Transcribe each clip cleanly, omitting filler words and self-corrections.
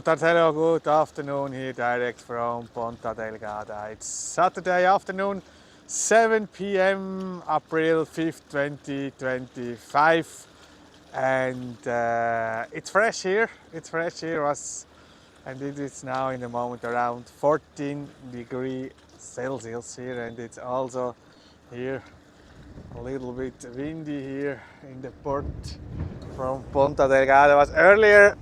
Hello, good afternoon here direct from Ponta Delgada. It's Saturday afternoon, 7 p.m. April 5th, 2025, and it's fresh here. And it is now in the moment around 14 degrees Celsius here, and it's also here a little bit windy here in the port from Ponta Delgada. It was earlier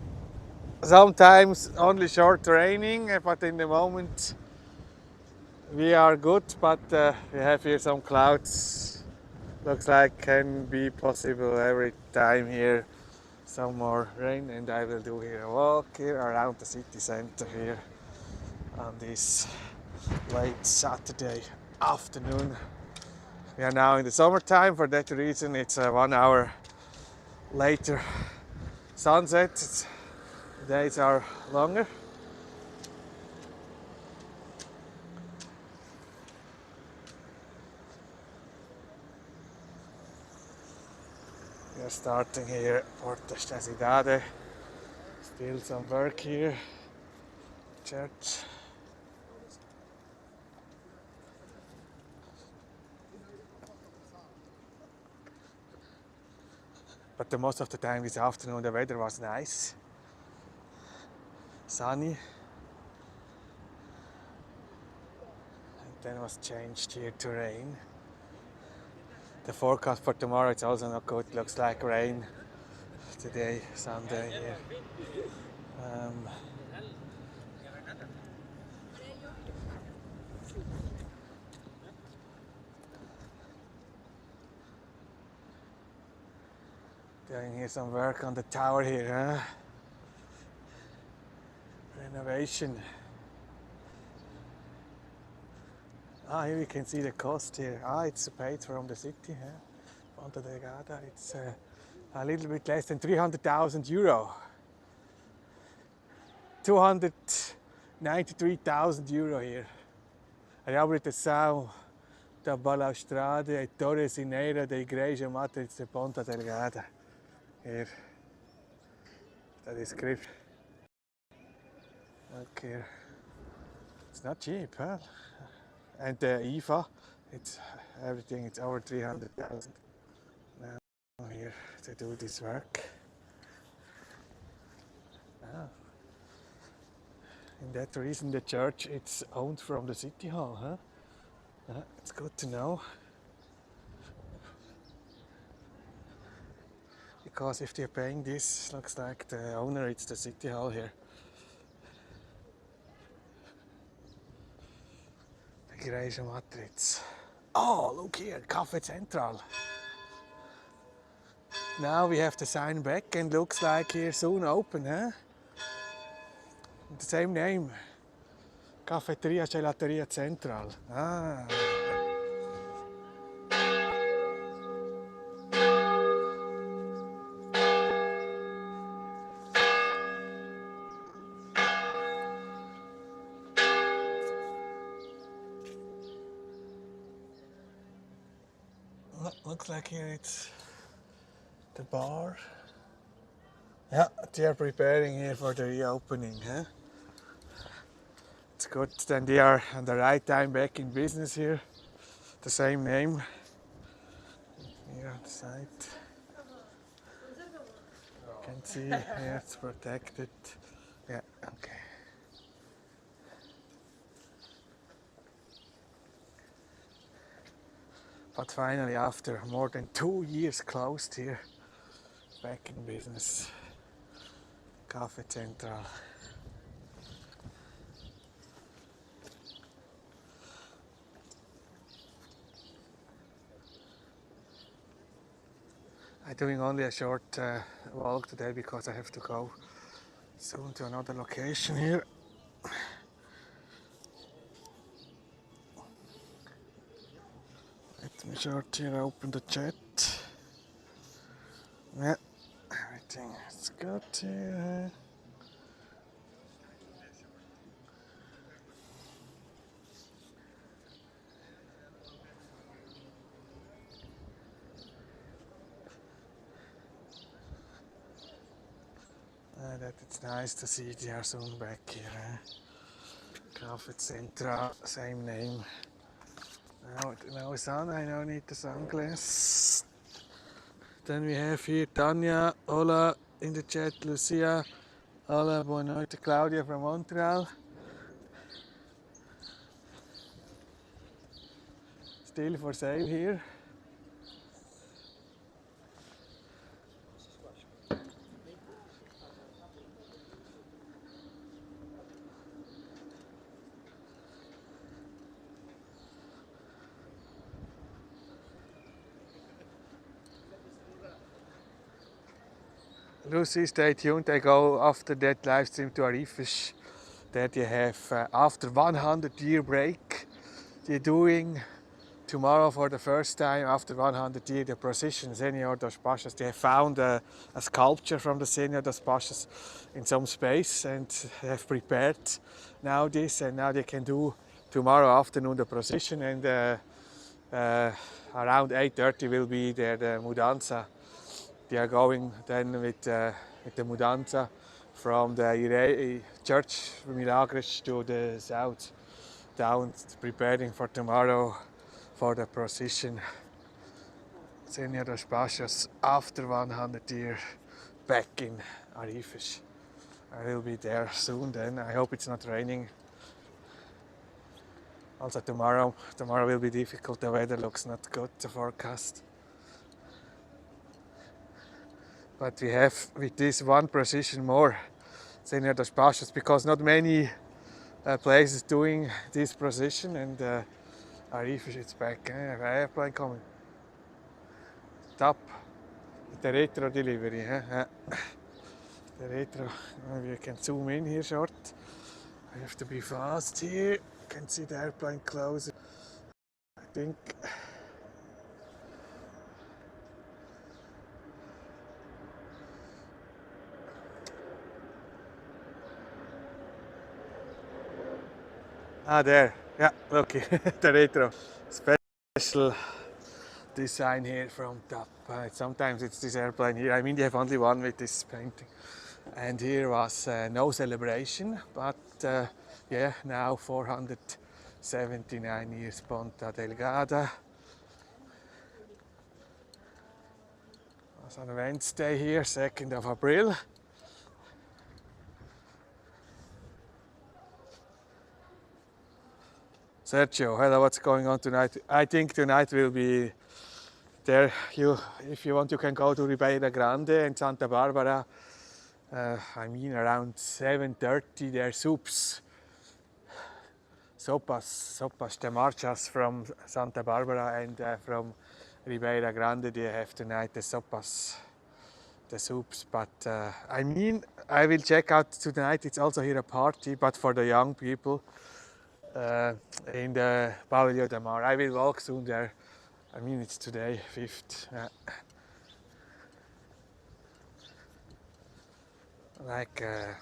sometimes only short raining, but in the moment we are good, but we have here some clouds. Looks like can be possible every time here some more rain, and I will do here a walk here around the city center here on this late Saturday afternoon. We are now in the summertime, for that reason it's a 1 hour later sunset. The days are longer. We are starting here Porta Delgada. Still some work here. Church. But most of the time this afternoon the weather was nice. Sunny. And then was changed here to rain. The forecast for tomorrow it's also not good. Looks like rain today, Sunday here. Doing here some work on the tower here, huh? Renovation. Here we can see the cost here. It's paid from the city, huh? Ponta Delgada. It's a little bit less than 300,000 euro. 293,000 euro here. Riabre de Sao da Balaustrade e Torre Sineira da Igreja Matriz de Ponta Delgada. Here, the description. Look here. It's not cheap, huh? And the IFA, it's everything. It's over 300,000 now here to do this work. In that reason, the church it's owned from the city hall, huh? It's good to know. Because if they're paying this, looks like the owner, it's the city hall here. Igreja Matriz. Oh, look here, Café Central. Now we have to sign back and looks like here soon open, huh? The same name. Cafeteria Gelateria Central. Looks like here it's the bar. Yeah, they are preparing here for the reopening, huh? It's good, then they are on the right time back in business here. The same name. Here on the side. You can see here it's protected. Yeah, okay. But finally, after more than 2 years closed here, back in business. Café Central. I'm doing only a short walk today because I have to go soon to another location here. Let me short here open the chat. Yeah, everything is good here. That it's nice to see they are soon back here. Cafe Centra, same name. Now no sun, I now need the sunglasses. Then we have here Tanya, hola in the chat, Lucia, hola, boa noite, Claudia from Montreal. Still for sale here. Lucy, stay tuned. I go after that live stream to Arifish. That you have after 100-year break. They're doing tomorrow for the first time after 100 years the procession Senhor dos Passos. They have found a sculpture from the Senhor dos Passos in some space and have prepared now this, and now they can do tomorrow afternoon the procession, and around 8:30 will be there the mudanza. They are going then with the mudanza from the church Milagres to the south down, preparing for tomorrow for the procession. Senhor dos Passos after 100 years back in Arifish. I will be there soon then. I hope it's not raining. Also tomorrow will be difficult. The weather looks not good, the forecast. But we have with this one procession more Senhor dos Passos, because not many places doing this procession, and Arifish is back. I have an airplane coming. Top. The retro delivery. The retro. Maybe you can zoom in here short. I have to be fast here. You can see the airplane closing. I think. Ah, there. Yeah, look, the retro. Special design here from top. Sometimes it's this airplane here. I mean, they have only one with this painting. And here was no celebration, but yeah, now 479 years Ponta Delgada. It was on Wednesday here, 2nd of April. Sergio, hello, what's going on tonight? I think tonight will be there. If you want, you can go to Ribeira Grande and Santa Barbara. I mean, around 7:30, there are sopas, the marchas from Santa Barbara and from Ribeira Grande. They have tonight the sopas, the soups. But I mean, I will check out tonight. It's also here a party, but for the young people. In the Pavillon de Mar. I will walk soon there. I mean, it's today, 5th. Like a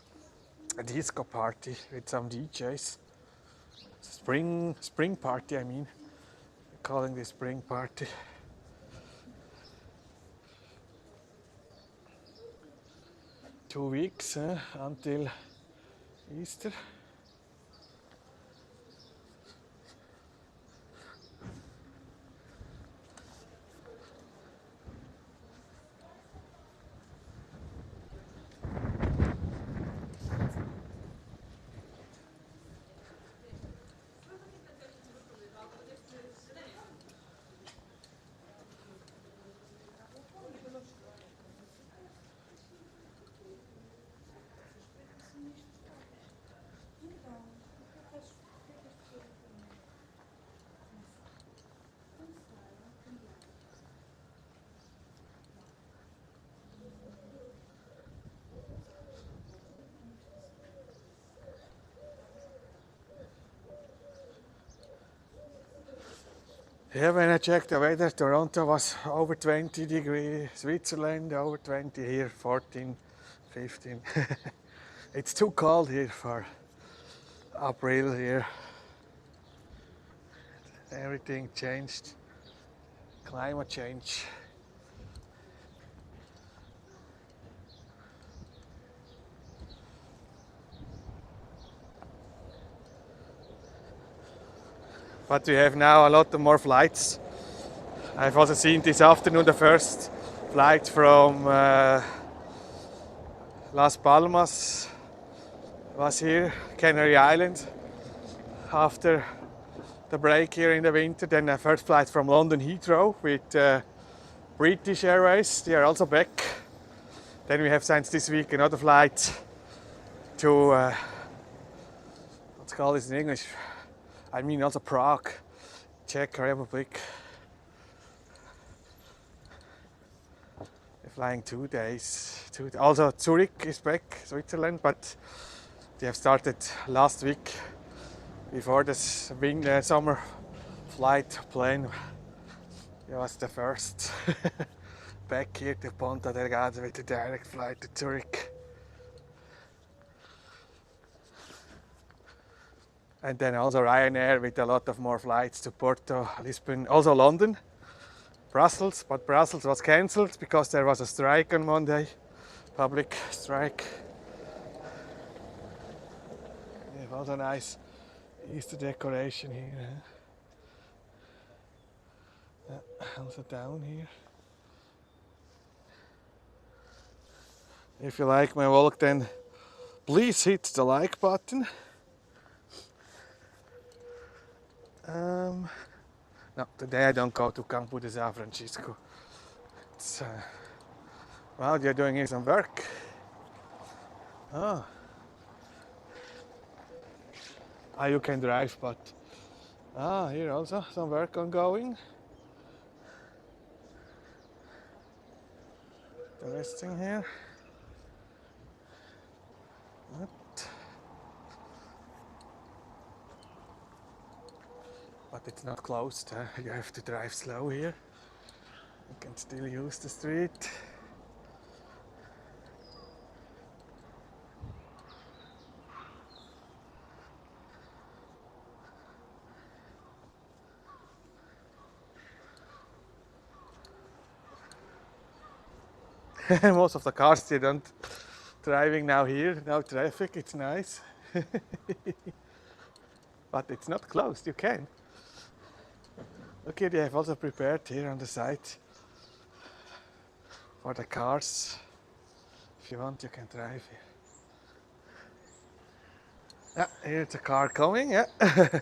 disco party with some DJs. Spring party, I mean. Calling this spring party. Two weeks until Easter. Yeah, when I checked the weather, Toronto was over 20 degrees, Switzerland over 20, here 14, 15. It's too cold here for April here. Everything changed, climate change. but we have now a lot more flights. I've also seen this afternoon the first flight from Las Palmas was here, Canary Island, after the break here in the winter. Then the first flight from London Heathrow with British Airways, they are also back. Then we have since this week another flight to, what's called this in English? I mean also Prague, Czech Republic. They're flying 2 days. Also Zurich is back, Switzerland, but they have started last week before this summer flight plane. It was the first back here to Ponta Delgada with a direct flight to Zurich. And then also Ryanair with a lot of more flights to Porto, Lisbon, also London, Brussels, but Brussels was cancelled because there was a strike on Monday, public strike. They have also nice Easter decoration here. Also down here. If you like my vlog, then please hit the like button. No, today I don't go to Campo de San Francisco. It's, well, you're doing here some work. Oh. Ah, you can drive, but here also some work ongoing. Interesting here. What? But it's not closed. You have to drive slow here. You can still use the street. Most of the cars they don't driving now here, no traffic, it's nice. But it's not closed, you can. Look here, they have also prepared here on the side for the cars. If you want, you can drive here. Yeah, here's a car coming, yeah. Yeah.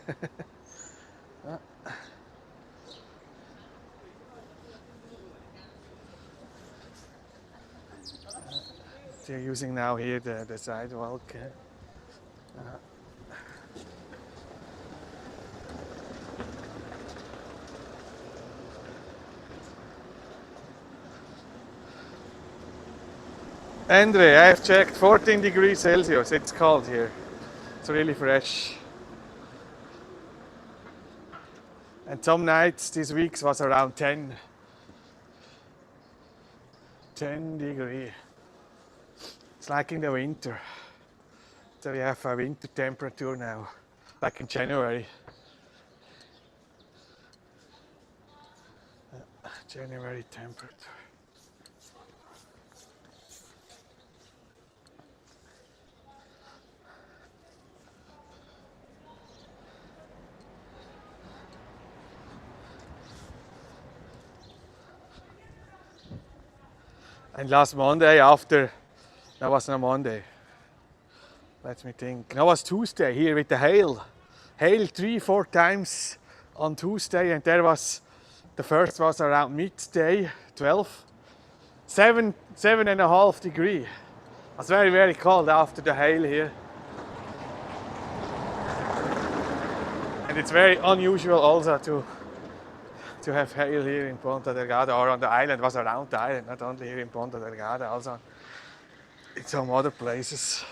They're using now here the sidewalk. Andre, I have checked 14 degrees Celsius, it's cold here. It's really fresh. And some nights this week was around 10 degrees. It's like in the winter. So we have a winter temperature now, like in January. January temperature. And last Monday that was no Monday. Let me think. That was Tuesday here with the hail. Hail 3-4 times on Tuesday, and there was the first was around midday, 12, 7.5 degrees. It was very, very cold after the hail here. And it's very unusual also to have hail here in Ponta Delgada or on the island. It was around the island, not only here in Ponta Delgada, also in some other places.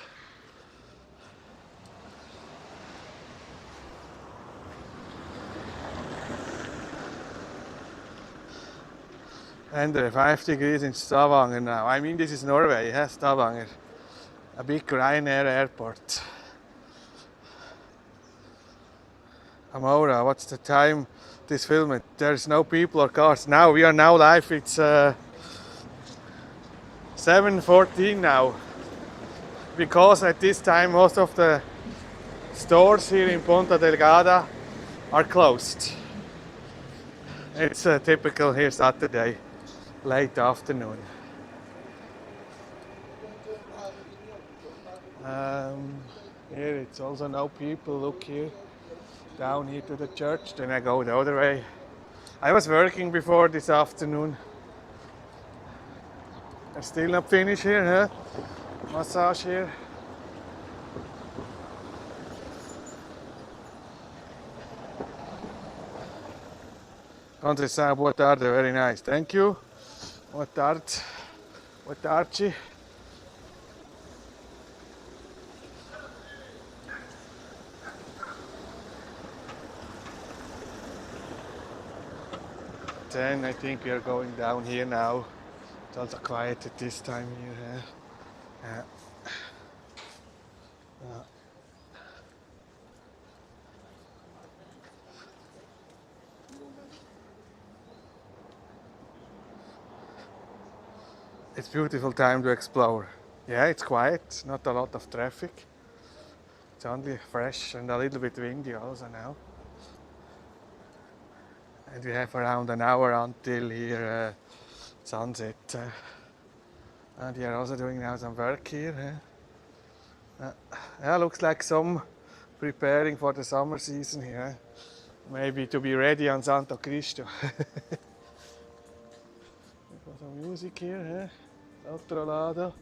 And 5 degrees in Stavanger now. I mean, this is Norway, yes, Stavanger. A big Ryanair airport. Amora, what's the time this film? There's no people or cars. Now, we are now live, it's 7:14 now. Because at this time most of the stores here in Ponta Delgada are closed. It's a typical here Saturday, late afternoon. Um, Here it's also no people. Look here, down here to the church. Then I go the other way. I was working before this afternoon. I'm still not finished here, huh? Massage here. Conversar, boa tarde, very nice. Thank you. Boa tarde. Boa tarde. Then I think we are going down here now. It's also quiet at this time here. Huh? Yeah. Yeah. It's beautiful time to explore. Yeah, it's quiet, not a lot of traffic. It's only fresh and a little bit windy also now. And we have around an hour until here sunset. And we are also doing now some work here. Yeah, looks like some preparing for the summer season here. Maybe to be ready on Santo Cristo. Got some music here. Otro lado.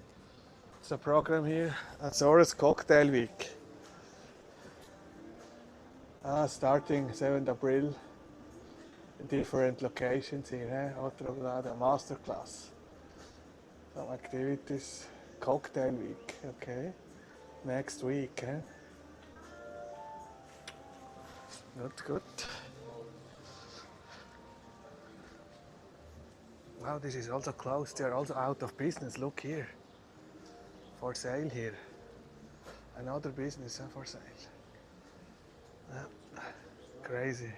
It's a program here. Azores Cocktail Week. Starting 7th April. Different locations here. Otro lado. Masterclass. Some activities. Cocktail Week. Okay. Next week. Good. Wow, this is also closed. They are also out of business. Look here. For sale here. Another business for sale. Crazy.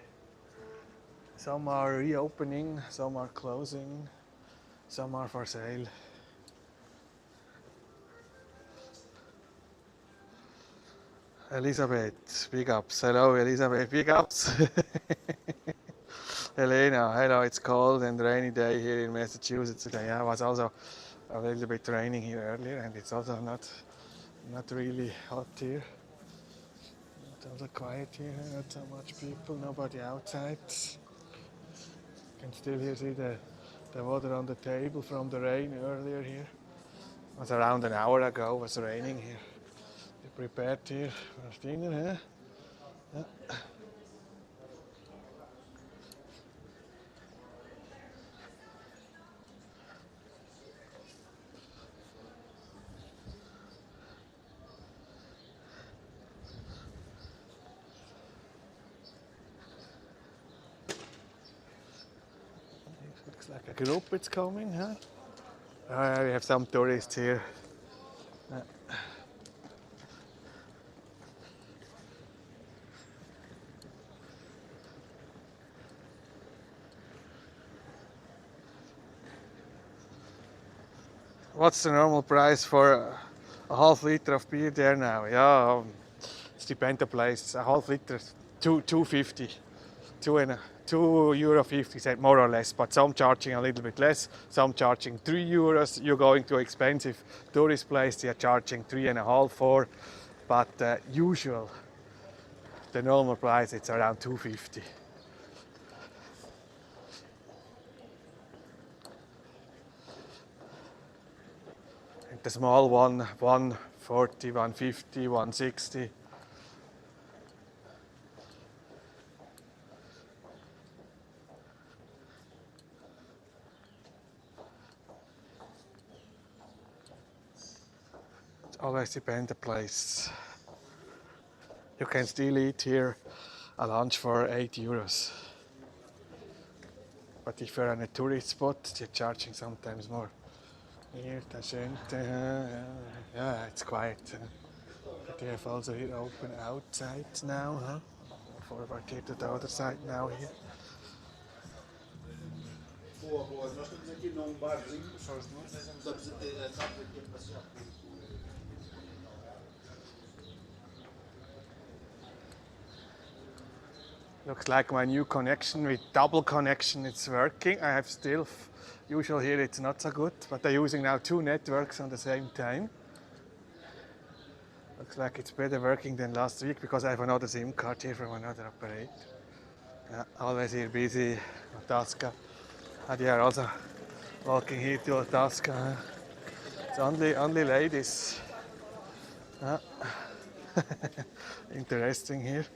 Some are reopening, some are closing, some are for sale. Elizabeth, big ups. Hello, Elizabeth, big ups. Helena, hello. It's cold and rainy day here in Massachusetts today. Yeah, it was also a little bit raining here earlier, and it's also not really hot here. It's also quiet here. Not so much people. Nobody outside. You can still here see the water on the table from the rain earlier here. It was around an hour ago. It was raining here. We prepared here for dinner. Yeah. Looks like a group is coming, huh? We have some tourists here. What's the normal price for a half liter of beer there now? Yeah, it depends the place. A half liter, 2.50, €2.50 more or less. But some charging a little bit less. Some charging €3. You're going to expensive tourist place. They are charging 3.5 for. But the normal price it's around 2.50. The small one, 140, 150, 160. It always depends the place. You can still eat here a lunch for €8. But if you're on a tourist spot, they're charging sometimes more. Here, da gente, yeah, it's quiet. But they have also here open outside now, huh? Forward here to the other side now here. Boa, boa. Nós estamos aqui num barzinho. Estamos aqui a passear. Looks like my new connection with double connection, it's working. I have still, usually here it's not so good, but I'm using now 2 networks on the same time. Looks like it's better working than last week because I have another SIM card here from another operator. Yeah, always here busy, Tasca. And they are also walking here to Tasca. It's only ladies. Interesting here.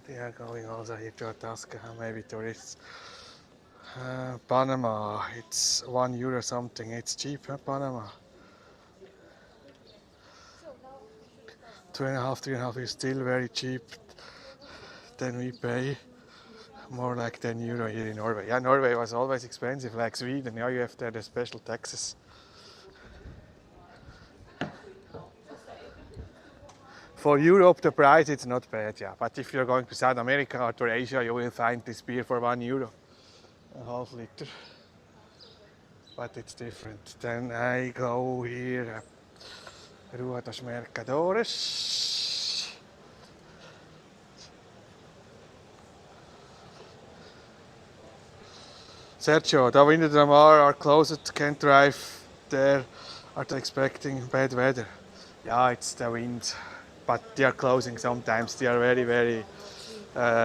They are going also here to Tasca, maybe tourists. Panama, it's €1 something. It's cheap, huh, Panama? 2.5, 3.5 is still very cheap. Then we pay more like €10 here in Norway. Yeah, Norway was always expensive, like Sweden. Now you have there the special taxes. For Europe, the price it's not bad, yeah. But if you're going to South America or to Asia, you will find this beer for €1, a half liter. But it's different. Then I go here, Rua dos Mercadores. Sergio, the Winter Dramar are closed, can't drive there. Are they expecting bad weather? Yeah, it's the wind. But they are closing sometimes. They are very, very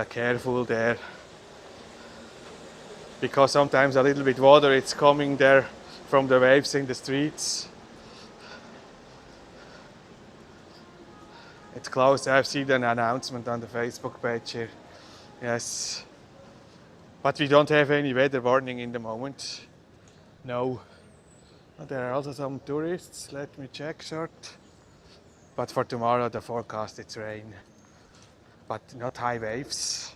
careful there. Because sometimes a little bit water it's coming there from the waves in the streets. It's closed. I've seen an announcement on the Facebook page here. Yes. But we don't have any weather warning in the moment. No. There are also some tourists. Let me check short. But for tomorrow the forecast it's rain. But not high waves.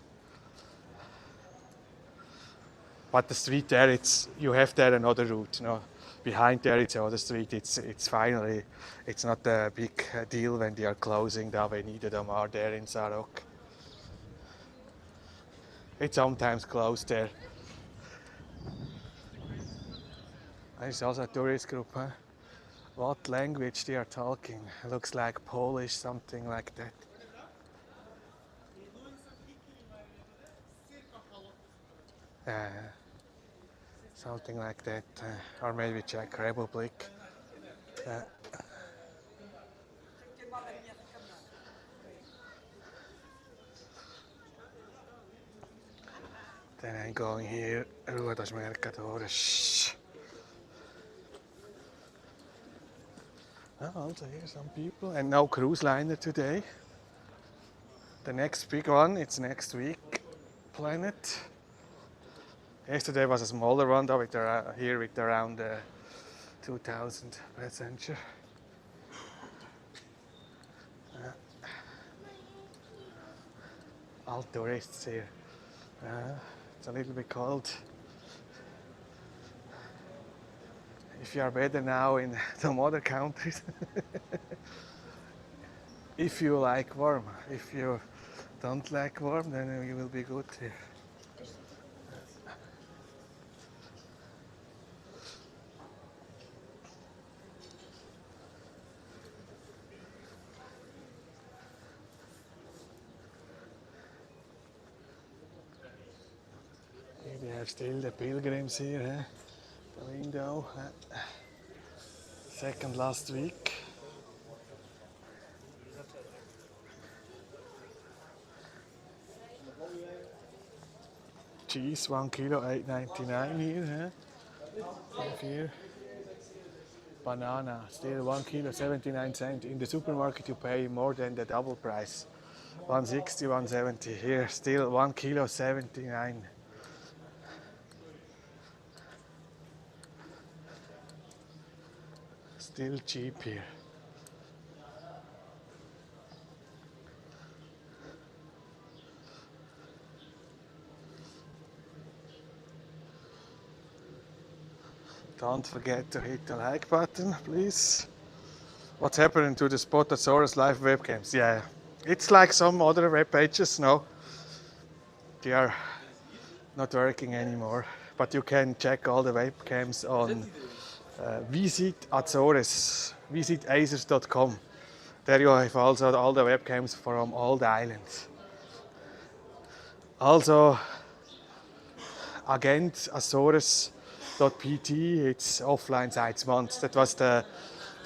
But the street there, you have there another route. No? Behind there it's another street. It's finally, it's not a big deal when they are closing the Avenida do Mar there in Sarok. It's sometimes closed there. There's also a tourist group, huh? What language they are talking? Looks like Polish, something like that. Something like that, or maybe Czech Republic. Then I'm going here, Rua dos Mercadores. Also here some people, and no cruise liner today. The next big one, it's next week, Planet. Yesterday was a smaller one, though, here with around 2,000 passengers. All tourists here. It's a little bit cold. If you are better now in some other countries. If you like warm. If you don't like warm, then you will be good here. We have still the pilgrims here, the window. Second last week. Cheese, 1 kilo, €8.99 here. Here. Banana, still 1 kilo, 79 cents. In the supermarket you pay more than the double price. 160, 170. Here, still 1 kilo, 79. Still cheap here. Don't forget to hit the like button, please. What's happening to the Ponta Azores live webcams? Yeah, it's like some other web pages, no? They are not working anymore. But you can check all the webcams on Visit Azores, visitazores.com. There you have also all the webcams from all the islands. Also, Agent Azores.pt, it's offline sites months. That was the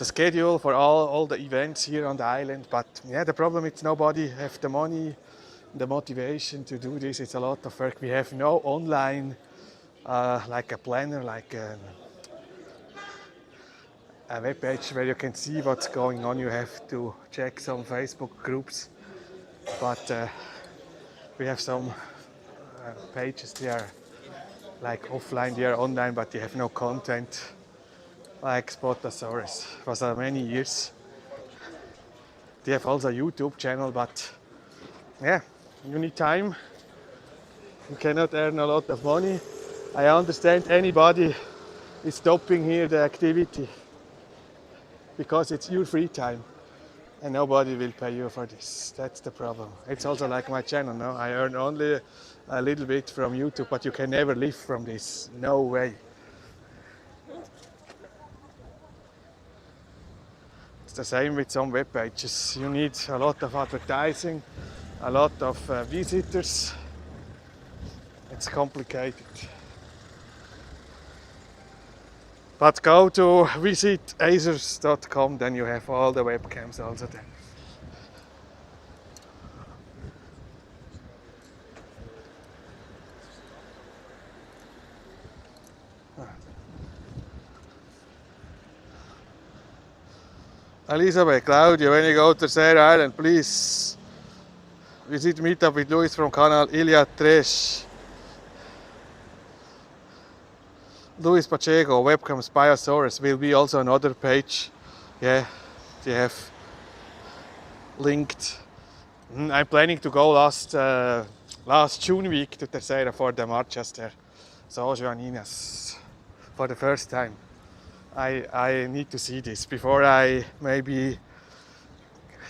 schedule for all the events here on the island. But yeah, the problem is nobody have the money, the motivation to do this. It's a lot of work. We have no online, like a planner, like a web page where you can see what's going on. You have to check some Facebook groups, but we have some pages there, like offline, they are online, but they have no content, like Ponta Delgada. It was many years. They have also a YouTube channel, but yeah, you need time. You cannot earn a lot of money. I understand anybody is stopping here the activity because it's your free time and nobody will pay you for this. That's the problem. It's also like my channel, no? I earn only a little bit from YouTube, but you can never live from this. No way. It's the same with some web pages. You need a lot of advertising, a lot of visitors. It's complicated. But go to visitazores.com, then you have all the webcams also there. Elizabeth, Claudia, when you go to Sarah Island, please visit Meetup with Luis from Canal Iliad 3. Luis Pacheco, webcams Biosaurus will be also another page. Yeah, they have linked. I'm planning to go last June week to Terceira for the marchas there. So Joaninas for the first time. I need to see this before I maybe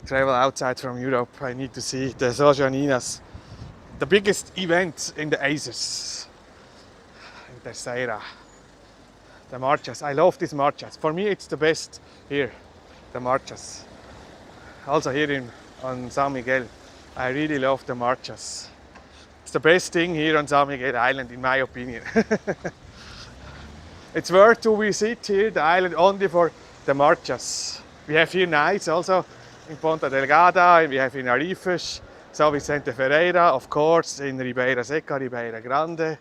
travel outside from Europe. I need to see the Joaninas, the biggest event in the Azores, in Terceira. The marchas. I love these marchas. For me, it's the best here, the marchas. Also here on Sao Miguel, I really love the marchas. It's the best thing here on Sao Miguel Island, in my opinion. It's worth to visit here the island only for the marchas. We have here nights also in Ponta Delgada, and we have in Arifes, São Vicente Ferreira, of course, in Ribeira Seca, Ribeira Grande.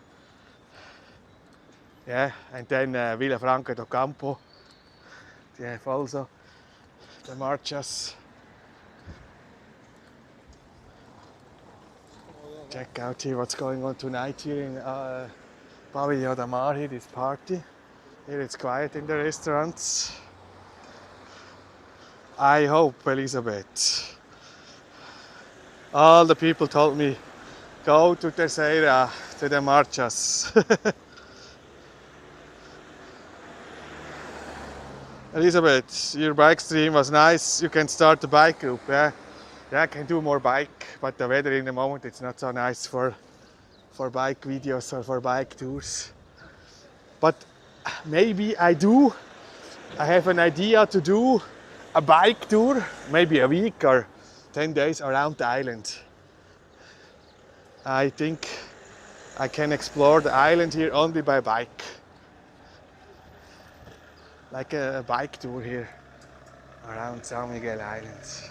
Yeah, and then Vila Franca do Campo. They have also the marchas. Check out here what's going on tonight here in Pavillon da Mar, here this party. Here it's quiet in the restaurants. I hope, Elizabeth. All the people told me, go to Terceira, to the marchas. Elizabeth, your bike stream was nice. You can start the bike group, yeah? Yeah, I can do more bike, but the weather in the moment it's not so nice for bike videos or for bike tours. But maybe I have an idea to do a bike tour, maybe a week or 10 days around the island. I think I can explore the island here only by bike. Like a bike tour here around Sao Miguel Islands.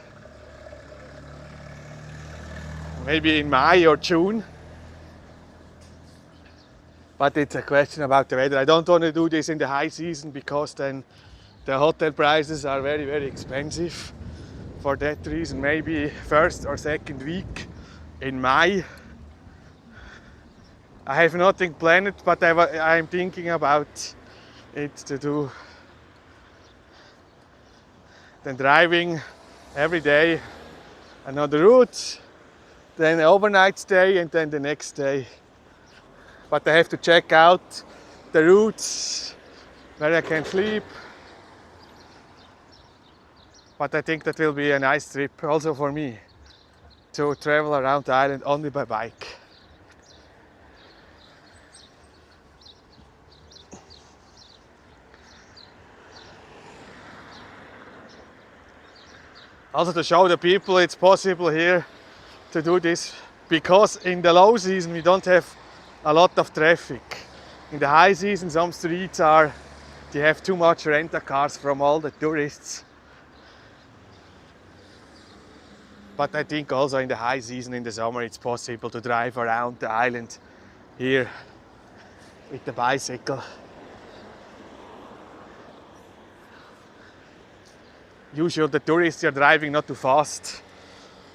Maybe in May or June. But it's a question about the weather. I don't want to do this in the high season because then the hotel prices are very, very expensive. For that reason, maybe first or second week in May. I have nothing planned, but I'm thinking about it to do. Then driving every day another route, then overnight stay, and then the next day. But I have to check out the routes where I can sleep. But I think that will be a nice trip also for me to travel around the island only by bike. Also to show the people it's possible here to do this, because in the low season we don't have a lot of traffic. In the high season some streets they have too much rental cars from all the tourists. But I think also in the high season in the summer it's possible to drive around the island here with the bicycle. Usually the tourists are driving not too fast.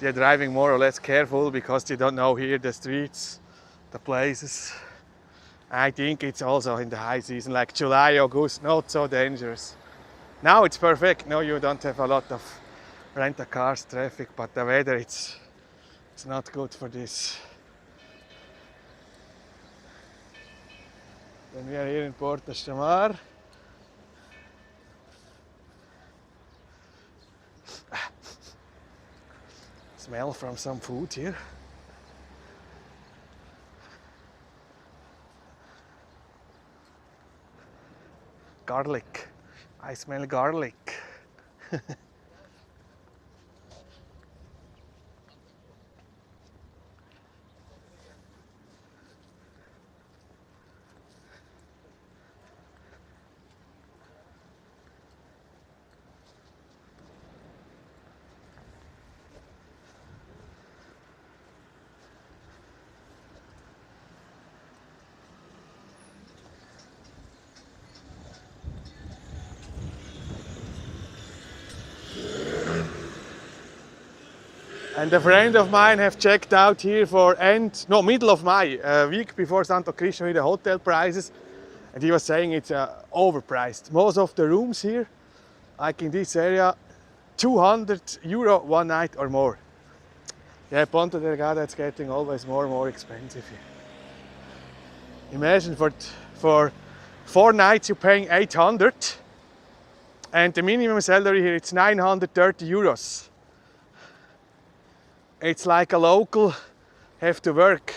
They're driving more or less careful because they don't know here the streets, the places. I think it's also in the high season, like July, August, not so dangerous. Now it's perfect. Now you don't have a lot of rental cars, traffic, but the weather it's not good for this. Then we are here in Porto Delgada. Smell from some food here. Garlic. I smell garlic. And a friend of mine have checked out here for middle of May, a week before Santo Cristo, the hotel prices, and he was saying it's overpriced. Most of the rooms here, like in this area, €200 one night or more. Yeah, Ponta Delgada, it's getting always more and more expensive here. Imagine for 4 nights you're paying 800, and the minimum salary here it's €930. It's like a local have to work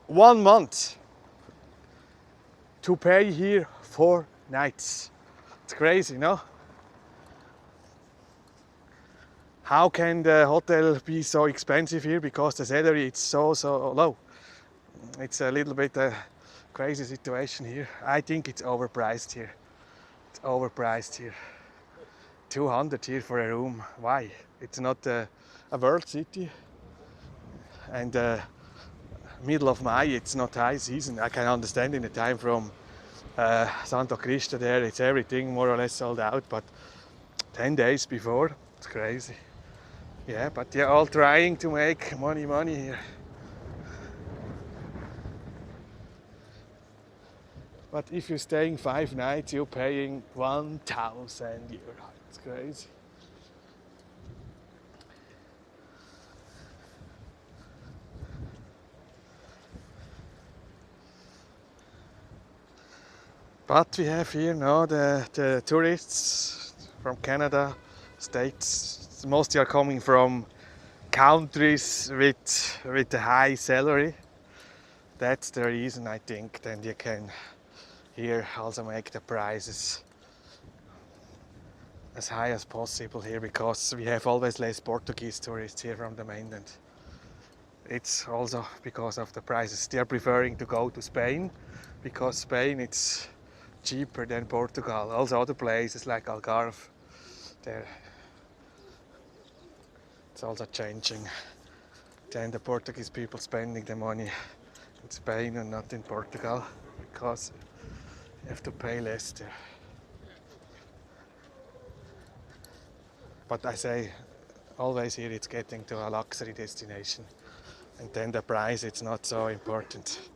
1 month to pay here 4 nights. It's crazy, no? How can the hotel be so expensive here? Because the salary is so low. It's a little bit a crazy situation here. I think it's overpriced here. It's overpriced here. 200 here for a room. Why? It's not a world city. And middle of May, it's not high season. I can understand in the time from Santo Cristo there, it's everything more or less sold out, but 10 days before, it's crazy. Yeah, but they're all trying to make money here. But if you're staying 5 nights, you're paying €1,000. It's crazy. But we have here now the tourists from Canada, States. Mostly are coming from countries with a high salary. That's the reason, I think. Then you can here also make the prices as high as possible here, because we have always less Portuguese tourists here from the mainland. It's also because of the prices. They are preferring to go to Spain, because Spain it's cheaper than Portugal. Also other places like Algarve, there it's also changing. Then the Portuguese people spending the money in Spain and not in Portugal, because you have to pay less there. But I say always here it's getting to a luxury destination, and then the price it's not so important.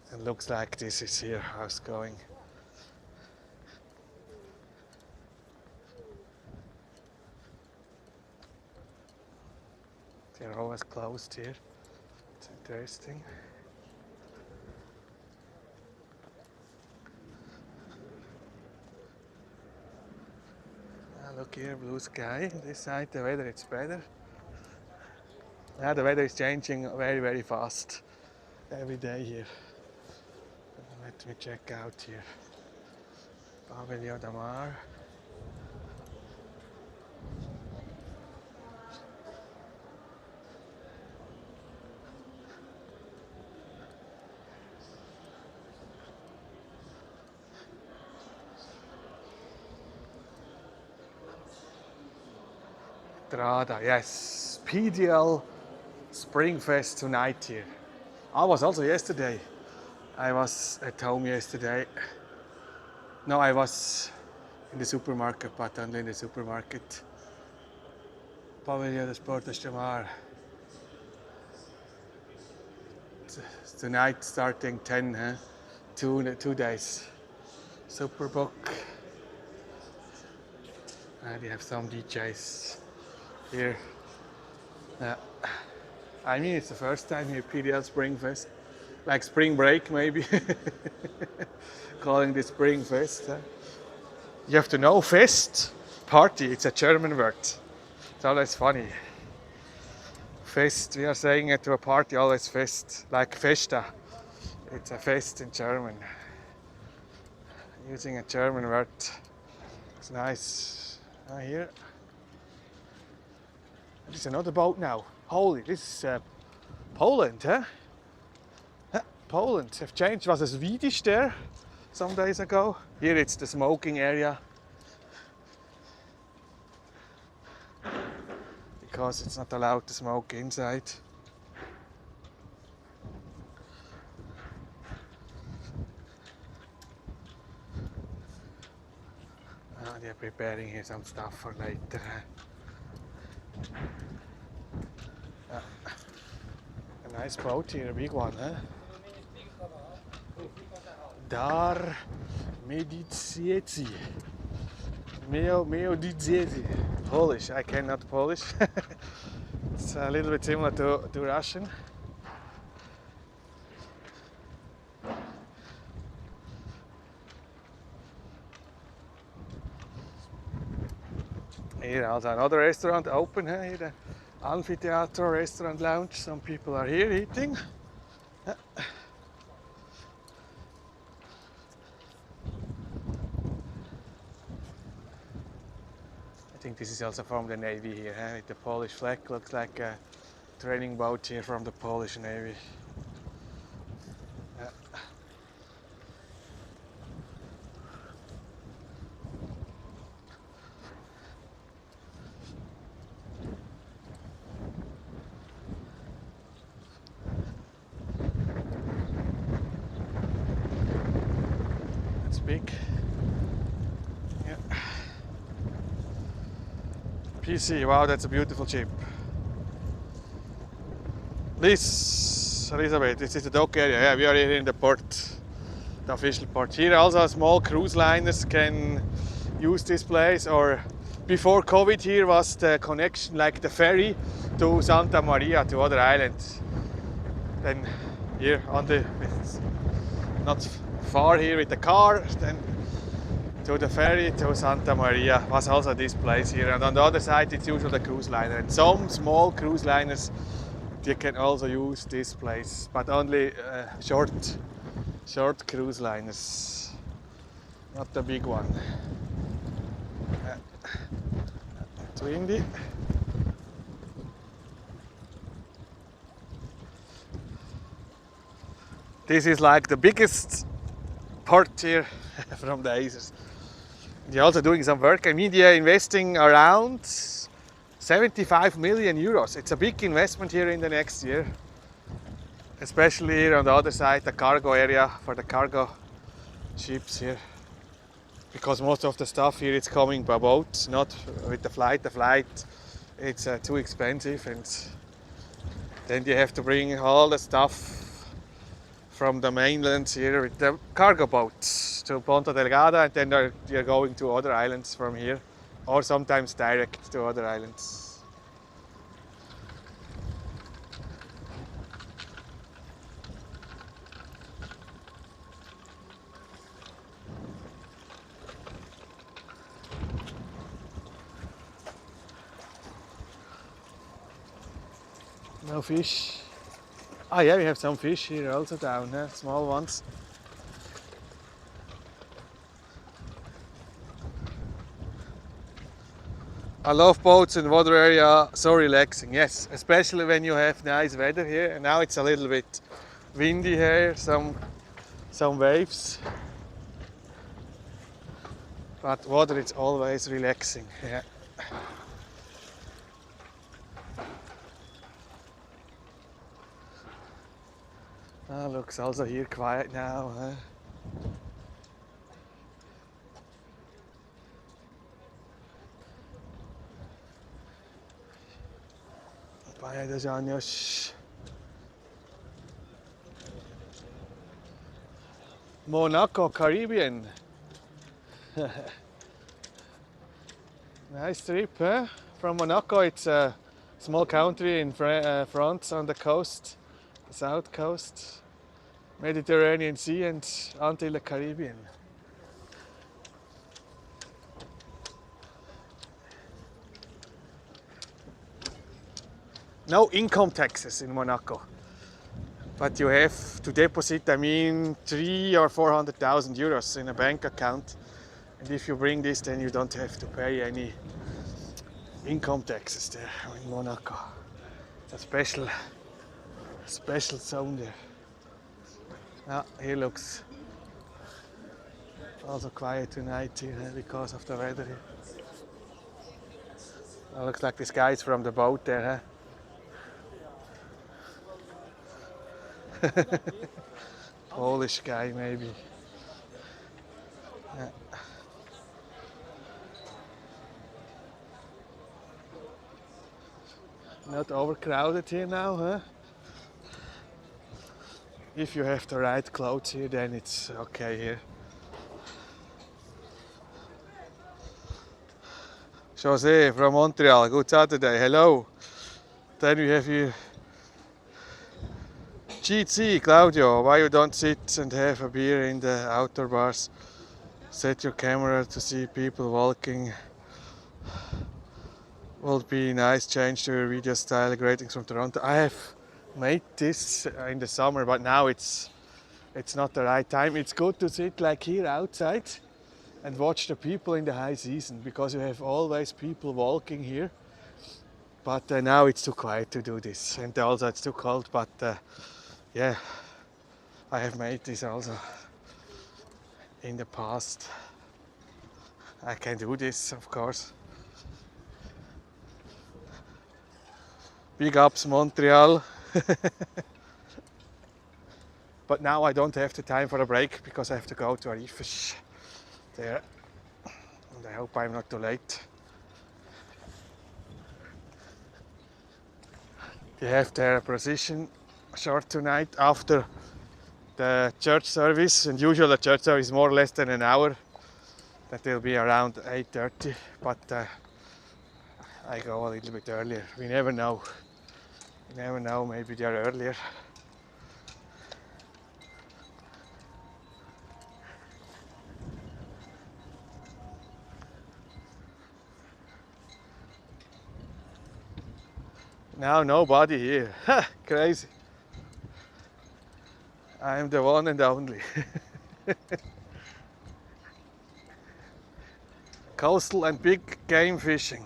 And looks like this is here how it's going. They're always closed here. It's interesting. Look here, blue sky. This side the weather it's better. Yeah, the weather is changing very fast every day here. Let me check out here. Pavilion de Mar. Strada, yes. PDL Springfest tonight here. I was also yesterday. I was at home yesterday. No, I was in the supermarket, but only in the supermarket. Pavilion de Sportes de Mar. Tonight starting 10, huh? Two days. Superbook. And you have some DJs here. I mean, it's the first time here PDL Springfest. Like spring break, maybe. Calling this Springfest. Huh? You have to know, Fest, party, it's a German word. It's always funny. Fest, we are saying it to a party, always Fest. Like Festa. It's a Fest in German. Using a German word. It's nice. Here. There's another boat now. Holy, this is Poland, huh? Poland. Have changed. Was a Swedish there some days ago. Here it's the smoking area. Because it's not allowed to smoke inside. They're preparing here some stuff for later. A nice boat here, a big one, huh? Dar Medicieci. Meodicieci. Polish, I cannot Polish. It's a little bit similar to Russian. Here also another restaurant open, huh? Here the Amphitheater Restaurant Lounge. Some people are here eating. I think this is also from the Navy here, huh? With the Polish flag. Looks like a training boat here from the Polish Navy. That's big. Yeah. PC, wow, that's a beautiful ship. This, Elizabeth, this is the dock area. Yeah, we are here in the port, the official port. Here also small cruise liners can use this place, or before COVID here was the connection, like the ferry to Santa Maria, to other islands. Then here on the, it's not far here with the car, then to the ferry to Santa Maria was also this place here. And on the other side it's usually the cruise liner. And some small cruise liners, they can also use this place, but only short cruise liners, not the big one. It's windy. This is like the biggest port here from the Azores. They're also doing some work. I mean, they're investing around 75 million euros. It's a big investment here in the next year. Especially here on the other side, the cargo area for the cargo ships here. Because most of the stuff here is coming by boat, not with the flight. The flight, it's too expensive, and then you have to bring all the stuff from the mainland here with the cargo boats to Ponta Delgada, and then they're going to other islands from here, or sometimes direct to other islands. No fish. Oh yeah, we have some fish here also down, small ones. I love boats in water area, so relaxing, yes, especially when you have nice weather here. And now it's a little bit windy here, some waves. But water is always relaxing, yeah. Looks also here quiet now. Huh? Praia dos Anjos. Monaco, Caribbean. Nice trip, huh? From Monaco, it's a small country in France on the coast, the south coast, Mediterranean Sea, and until the Caribbean. No income taxes in Monaco, but you have to deposit, I mean, 300,000 or 400,000 euros in a bank account, and if you bring this, then you don't have to pay any income taxes there in Monaco. It's a special zone there. Ah, here looks also quiet tonight here because of the weather here. Oh, looks like this guy is from the boat there, huh? Polish guy maybe. Yeah. Not overcrowded here now, huh? If you have the right clothes here, then it's okay here. Jose from Montreal, good Saturday, hello. Then we have here GC, Claudio, why you don't sit and have a beer in the outdoor bars? Set your camera to see people walking. Will be nice change to your video style. Greetings from Toronto. I have made this in the summer, but now it's not the right time. It's good to sit like here outside and watch the people in the high season because you have always people walking here. But now it's too quiet to do this, and also it's too cold. But yeah, I have made this also in the past. I can do this, of course. Big ups Montreal. But now I don't have the time for a break because I have to go to a reef fish there. And I hope I'm not too late. They have their procession short tonight after the church service, and usually the church service is more or less than an hour. That will be around 8:30, but I go a little bit earlier. We never know. You never know, maybe they are earlier. Now nobody here. Crazy. I am the one and only. Coastal and big game fishing.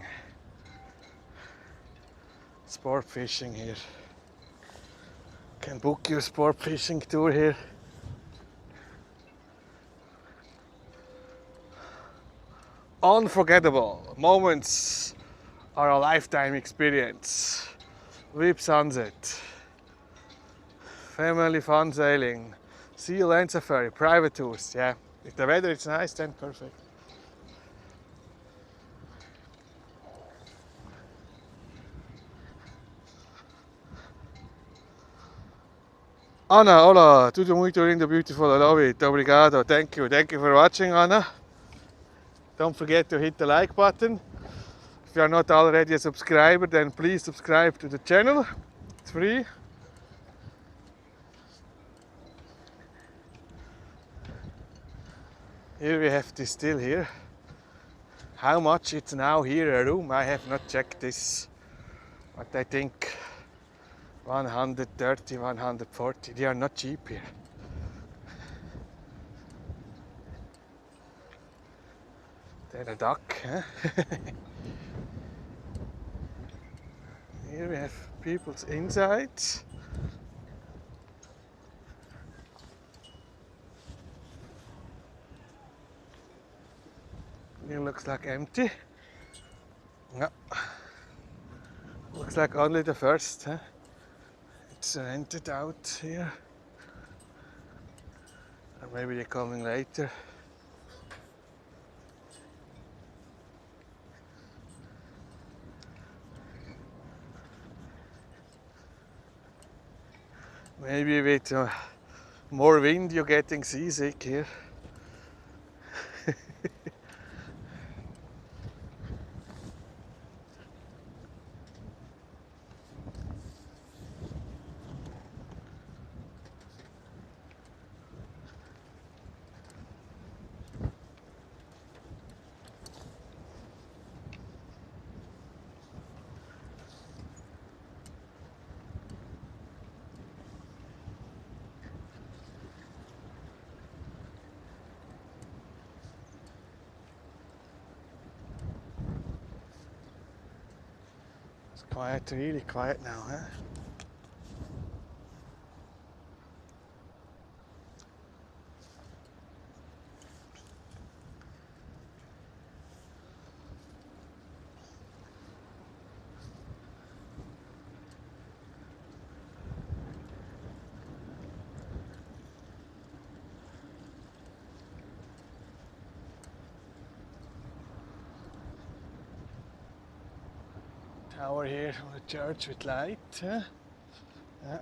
Sport fishing here. Can book your sport fishing tour here. Unforgettable moments are a lifetime experience. Whip sunset, family fun sailing, sea land safari, private tours. Yeah, if the weather is nice, then perfect. Anna, hola, tudo muito lindo, beautiful, I love it, obrigado, thank you for watching, Anna. Don't forget to hit the like button. If you are not already a subscriber, then please subscribe to the channel. It's free. Here we have this still here. How much it's now here a room? I have not checked this, but I think 130, 140. They are not cheap here. Then a duck, huh? Here we have people's inside. Here looks like empty. No. Looks like only the first, huh? It's rented out here. Maybe they're coming later. Maybe with more wind you're getting seasick here. It's quiet, really quiet now, huh? Tower here on the church with light, huh? Yeah.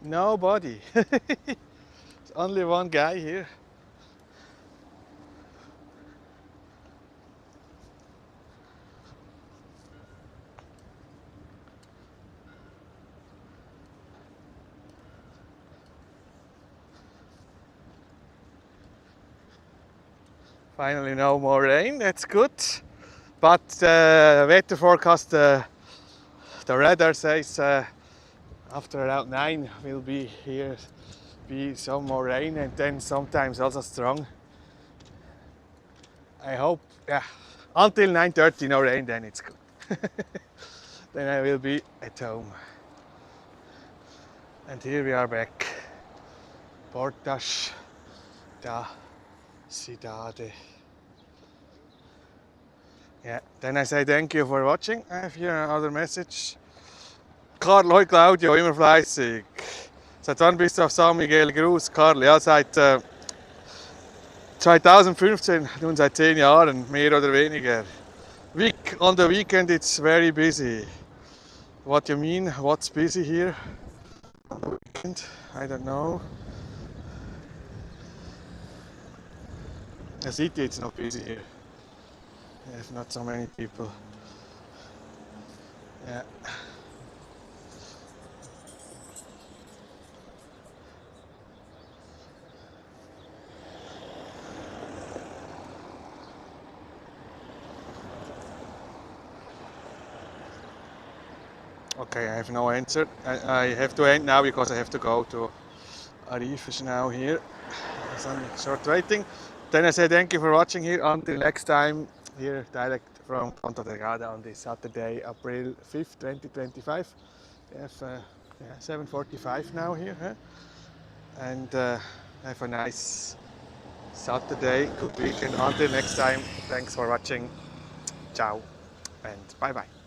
Nobody. There's only one guy here. Finally no more rain, that's good. But the weather forecast, the radar says after around 9 will be here, be some more rain and then sometimes also strong. I hope, yeah, until 9:30 no rain, then it's good. Then I will be at home. And here we are back. Porta Delgada. Yeah, then I say thank you for watching. I have here another message. Karl, hoi Claudio, immer fleißig. Seit wann bist du auf Sao Miguel? Gruß, Karl. Ja, seit 2015, nun seit 10 Jahren, mehr oder weniger. On the weekend it's very busy. What you mean? What's busy here? On the weekend? I don't know. The city it's not busy here. There's not so many people. Yeah. Okay, I have no answer. I have to end now because I have to go to Arif is now here. Some short waiting. Then I say thank you for watching here. Until next time, here direct from Ponta Delgada on this Saturday, April 5th, 2025. We have 7:45 now here. Huh? And have a nice Saturday, good weekend. Until next time, thanks for watching. Ciao and bye bye.